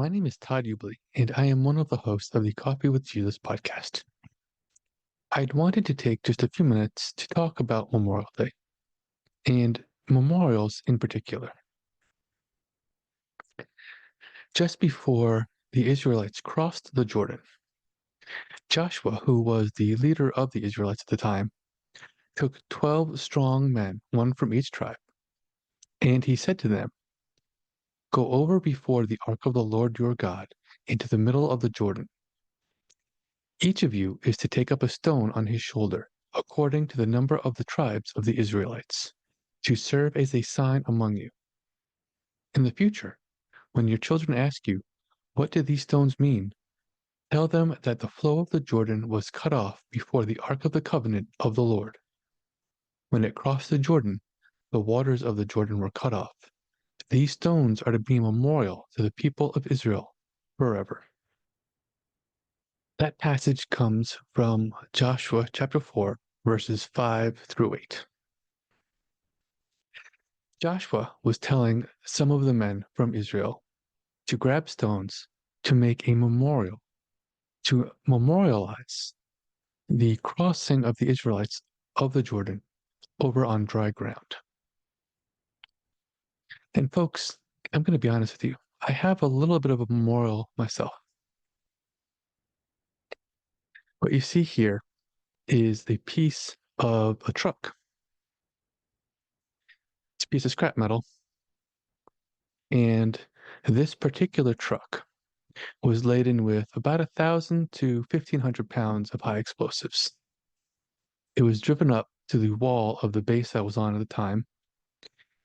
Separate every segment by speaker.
Speaker 1: My name is Todd Ubley, and I am one of the hosts of the Coffee with Jesus podcast. I'd wanted to take just a few minutes to talk about Memorial Day, and memorials in particular. Just before the Israelites crossed the Jordan, Joshua, who was the leader of the Israelites at the time, took 12 strong men, one from each tribe, and he said to them, "Go over before the ark of the Lord your God into the middle of the Jordan. Each of you is to take up a stone on his shoulder, according to the number of the tribes of the Israelites, to serve as a sign among you. In the future, when your children ask you, 'What do these stones mean?' tell them that the flow of the Jordan was cut off before the ark of the covenant of the Lord. When it crossed the Jordan, the waters of the Jordan were cut off. These stones are to be a memorial to the people of Israel forever." That passage comes from Joshua chapter 4, verses 5 through 8. Joshua was telling some of the men from Israel to grab stones to make a memorial, to memorialize the crossing of the Israelites of the Jordan over on dry ground. And folks, I'm going to be honest with you. I have a little bit of a memorial myself. What you see here is a piece of a truck. It's a piece of scrap metal. And this particular truck was laden with about 1,000 to 1,500 pounds of high explosives. It was driven up to the wall of the base I was on at the time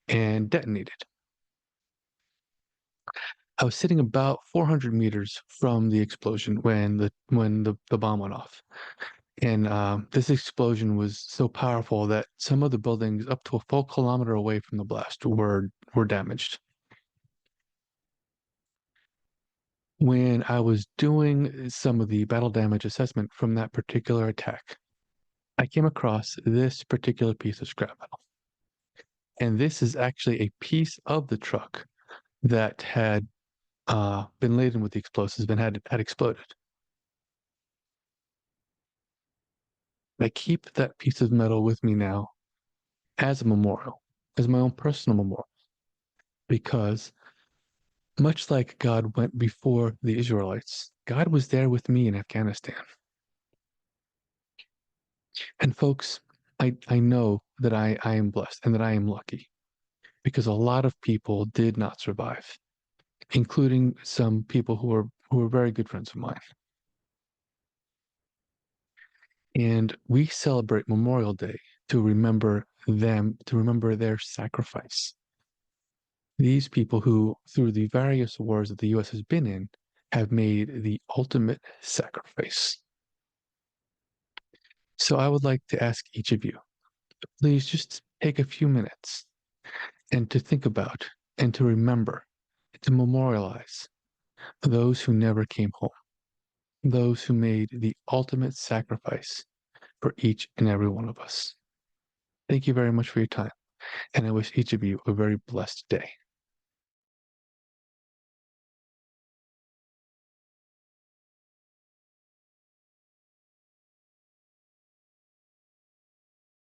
Speaker 1: and detonated. I was sitting about 400 meters from the explosion when the bomb went off. And this explosion was so powerful that some of the buildings up to a full kilometer away from the blast were damaged. When I was doing some of the battle damage assessment from that particular attack, I came across this particular piece of scrap metal. And this is actually a piece of the truck that had been laden with the explosives and had exploded. I keep that piece of metal with me now as a memorial, as my own personal memorial, because much like God went before the Israelites, God was there with me in Afghanistan. And folks, I know that I am blessed and that I am lucky because a lot of people did not survive, including some people who were very good friends of mine. And we celebrate Memorial Day to remember them, to remember their sacrifice. These people who, through the various wars that the U.S. has been in, have made the ultimate sacrifice. So I would like to ask each of you, please just take a few minutes and to think about and to remember, to memorialize those who never came home, those who made the ultimate sacrifice for each and every one of us. Thank you very much for your time, and I wish each of you a very blessed day.